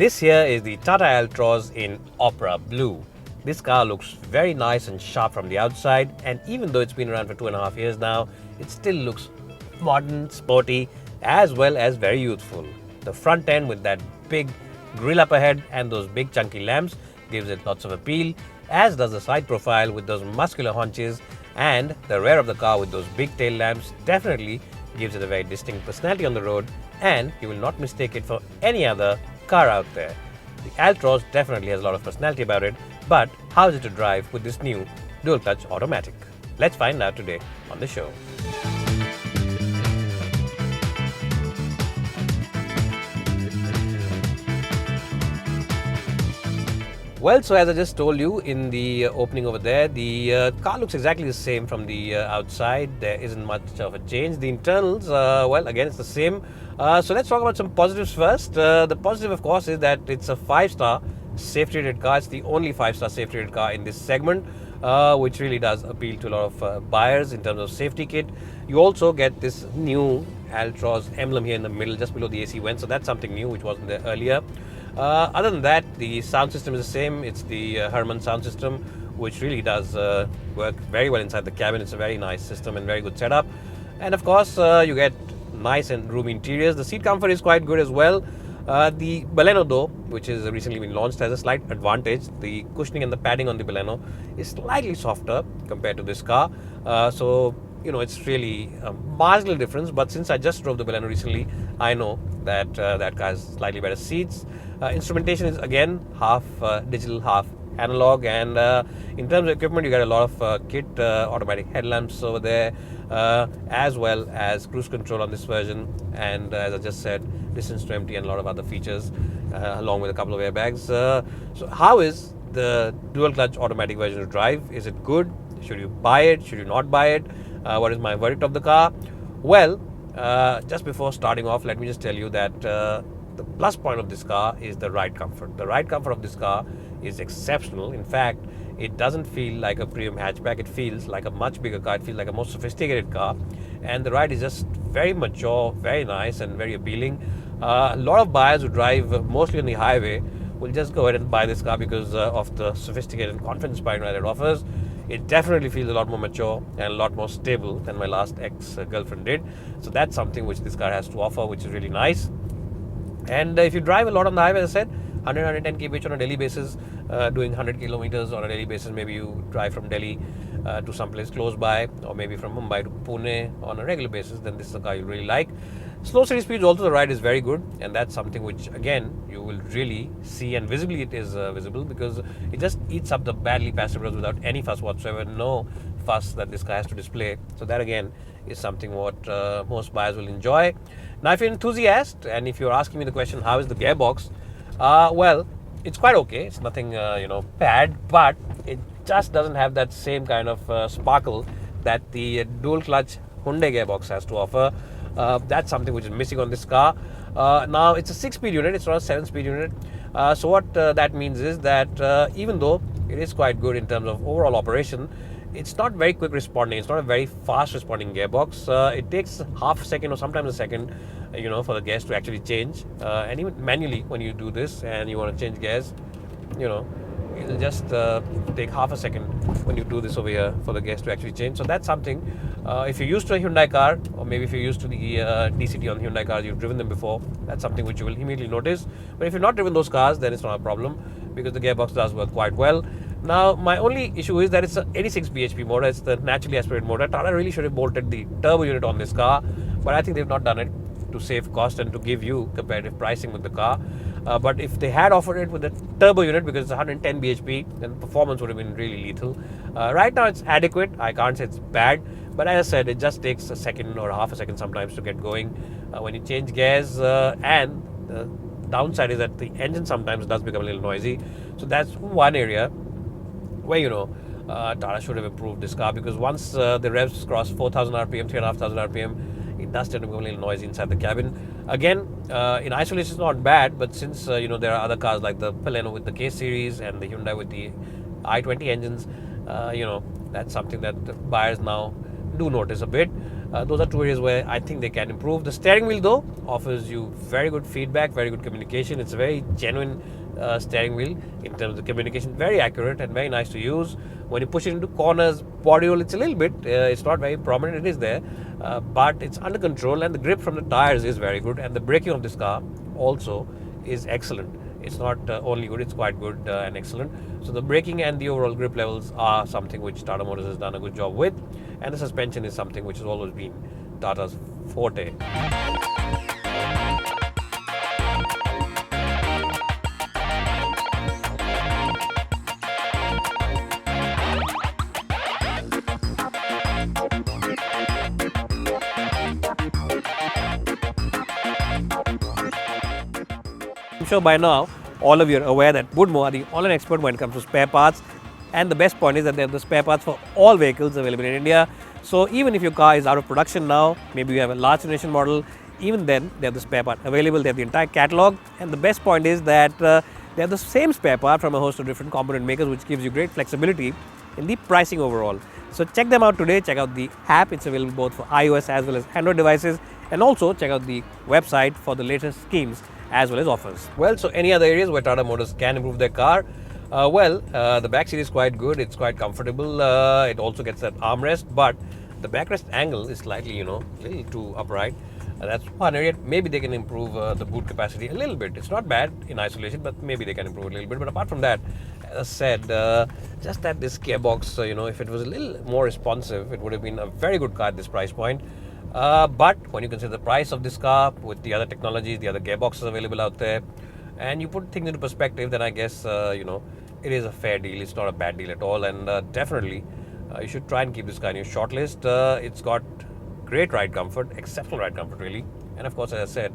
This here is the Tata Altroz in Opera Blue. This car looks very nice and sharp from the outside, and even though it's been around for 2.5 years now, it still looks modern, sporty, as well as very youthful. The front end with that big grille up ahead and those big chunky lamps gives it lots of appeal, as does the side profile with those muscular haunches, and the rear of the car with those big tail lamps definitely gives it a very distinct personality on the road, and you will not mistake it for any other car out there. The Altroz definitely has a lot of personality about it, but how is it to drive with this new dual clutch automatic? Let's find out today on the show. Well, so as I just told you in the opening over there, the car looks exactly the same from the outside. There isn't much of a change. The internals, well, again, it's the same. So let's talk about some positives first. The positive, of course, is that it's a 5-star safety-rated car. It's the only 5-star safety-rated car in this segment, which really does appeal to a lot of buyers in terms of safety kit. You also get this new Altroz emblem here in the middle, just below the AC vent. So that's something new, which wasn't there earlier. Other than that, the sound system is the same. It's the Harman sound system, which really does work very well inside the cabin. It's a very nice system and very good setup. And of course, you get nice and roomy interiors. The seat comfort is quite good as well. The Baleno, though, which is recently been launched, has a slight advantage. The cushioning and the padding on the Baleno is slightly softer compared to this car. So, you know, it's really a marginal difference. But since I just drove the Baleno recently, I know that that car has slightly better seats. Instrumentation is again half digital, half analog, and in terms of equipment, you get a lot of kit, automatic headlamps over there, as well as cruise control on this version, and as I just said, distance to empty and a lot of other features, along with a couple of airbags. So how is the dual clutch automatic version to drive? Is it good? Should you buy it? Should you not buy it? What is my verdict of the car? Well, just before starting off, let me just tell you that the plus point of this car is the ride comfort. The ride comfort of this car is exceptional. In fact, it doesn't feel like a premium hatchback. It feels like a much bigger car. It feels like a more sophisticated car. And the ride is just very mature, very nice, and very appealing. A lot of buyers who drive mostly on the highway will just go ahead and buy this car because of the sophisticated and confidence-inspiring ride it offers. It definitely feels a lot more mature and a lot more stable than my last ex-girlfriend did. So that's something which this car has to offer, which is really nice. And if you drive a lot on the highway, as I said, 110 kph on a daily basis, doing 100 kilometers on a daily basis, maybe you drive from Delhi to someplace close by, or maybe from Mumbai to Pune on a regular basis, then this is a car you really like. Slow city speeds also, the ride is very good, and that's something which again you will really see, and visibly it is visible, because it just eats up the badly passive roads without any fuss whatsoever. No fuss that this car has to display. So that again is something what most buyers will enjoy. Now, if you're an enthusiast and if you're asking me the question, how is the gearbox? Well, it's quite okay. It's nothing bad, but it just doesn't have that same kind of sparkle that the dual clutch Hyundai gearbox has to offer. That's something which is missing on this car. Now, it's a 6-speed unit. It's not a 7-speed unit. So what that means is that even though it is quite good in terms of overall operation, it's not very quick responding. It's not a very fast responding gearbox. It takes half a second or sometimes a second, for the gears to actually change. And even manually, when you do this and you want to change gears, it'll just take half a second when you do this over here for the gears to actually change. So that's something, if you're used to a Hyundai car, or maybe if you're used to the DCT on Hyundai cars, you've driven them before, that's something which you will immediately notice. But if you've not driven those cars, then it's not a problem, because the gearbox does work quite well. Now, my only issue is that it's an 86 bhp motor. It's the naturally aspirated motor. Tata really should have bolted the turbo unit on this car, but I think they've not done it to save cost and to give you competitive pricing with the car. But if they had offered it with the turbo unit, because it's 110 bhp, then performance would have been really lethal. Right now, it's adequate. I can't say it's bad, but as I said, it just takes a second or half a second sometimes to get going when you change gears. And the downside is that the engine sometimes does become a little noisy. So that's one area where Tata should have improved this car, because once the revs cross 4,000 RPM, 3,500 RPM, it does tend to become a little noisy inside the cabin. Again, in isolation it's not bad, but since there are other cars like the Baleno with the K series and the Hyundai with the i20 engines, that's something that buyers now do notice a bit. Those are two areas where I think they can improve. The steering wheel, though, offers you very good feedback, very good communication. It's a very genuine steering wheel in terms of the communication, very accurate and very nice to use. When you push it into corners, body roll, it's a little bit, it's not very prominent, it is there, but it's under control, and the grip from the tires is very good, and the braking of this car also is excellent. It's not only good, it's quite good and excellent. So the braking and the overall grip levels are something which Tata Motors has done a good job with, and the suspension is something which has always been Tata's forte. I'm sure by now all of you are aware that Boodmo are the online expert when it comes to spare parts, and the best point is that they have the spare parts for all vehicles available in India. So even if your car is out of production now, maybe you have a large generation model, even then they have the spare part available, they have the entire catalog, and the best point is that they have the same spare part from a host of different component makers, which gives you great flexibility in the pricing overall. So check them out today, check out the app, it's available both for iOS as well as Android devices, and also check out the website for the latest schemes as well as offers. Well, so any other areas where Tata Motors can improve their car? The back seat is quite good, it's quite comfortable, it also gets that armrest, but the backrest angle is slightly, a little too upright. That's one area. Maybe they can improve the boot capacity a little bit. It's not bad in isolation, but maybe they can improve a little bit. But apart from that, as I said, just that this gearbox, if it was a little more responsive, it would have been a very good car at this price point. But when you consider the price of this car with the other technologies, the other gearboxes available out there, and you put things into perspective, then I guess, it is a fair deal. It's not a bad deal at all. And definitely, you should try and keep this car in your shortlist. It's got great ride comfort, exceptional ride comfort really. And of course, as I said,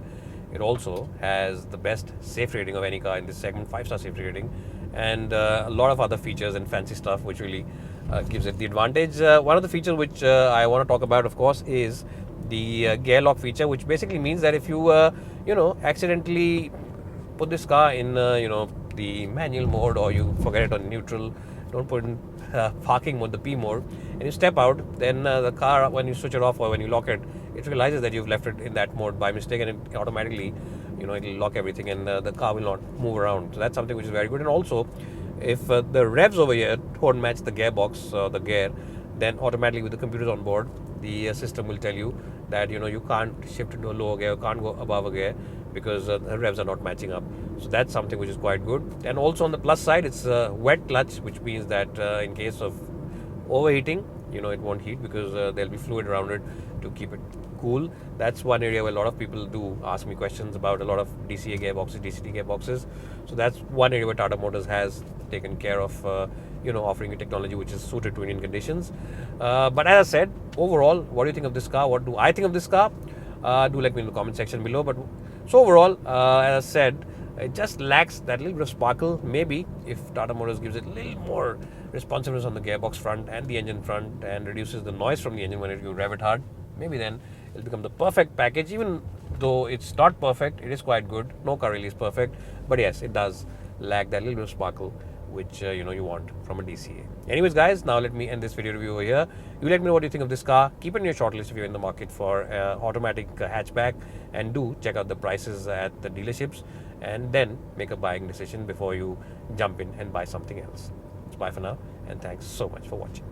it also has the best safety rating of any car in this segment, 5-star safety rating, and a lot of other features and fancy stuff which really gives it the advantage. One of the features which I want to talk about, of course, is the gear lock feature, which basically means that if you, accidentally put this car in, the manual mode, or you forget it on neutral, don't put it in parking mode, the P mode, and you step out, then the car, when you switch it off or when you lock it, it realizes that you've left it in that mode by mistake, and it automatically, it'll lock everything, and the car will not move around. So that's something which is very good. And also, if the revs over here don't match the gearbox or the gear, then automatically with the computers on board, the system will tell you that you can't shift into a lower gear, can't go above a gear, because the revs are not matching up. So that's something which is quite good. And also on the plus side, it's a wet clutch, which means that in case of overheating, it won't heat, because there'll be fluid around it to keep it cool. That's one area where a lot of people do ask me questions about a lot of DCA gearboxes, DCT gearboxes. So that's one area where Tata Motors has taken care of, offering a technology which is suited to Indian conditions. But as I said, overall, what do you think of this car? What do I think of this car? Do let me in the comment section below. But so overall, as I said, it just lacks that little bit of sparkle. Maybe if Tata Motors gives it a little more responsiveness on the gearbox front and the engine front, and reduces the noise from the engine when you rev it hard, maybe then it'll become the perfect package. Even though it's not perfect, it is quite good. No car really is perfect, but yes, it does lack that little bit of sparkle which you want from a DCA. Anyways guys, now let me end this video review over here. You let me know what you think of this car. Keep it in your shortlist if you're in the market for automatic hatchback, and do check out the prices at the dealerships, and then make a buying decision before you jump in and buy something else. Bye for now, and thanks so much for watching.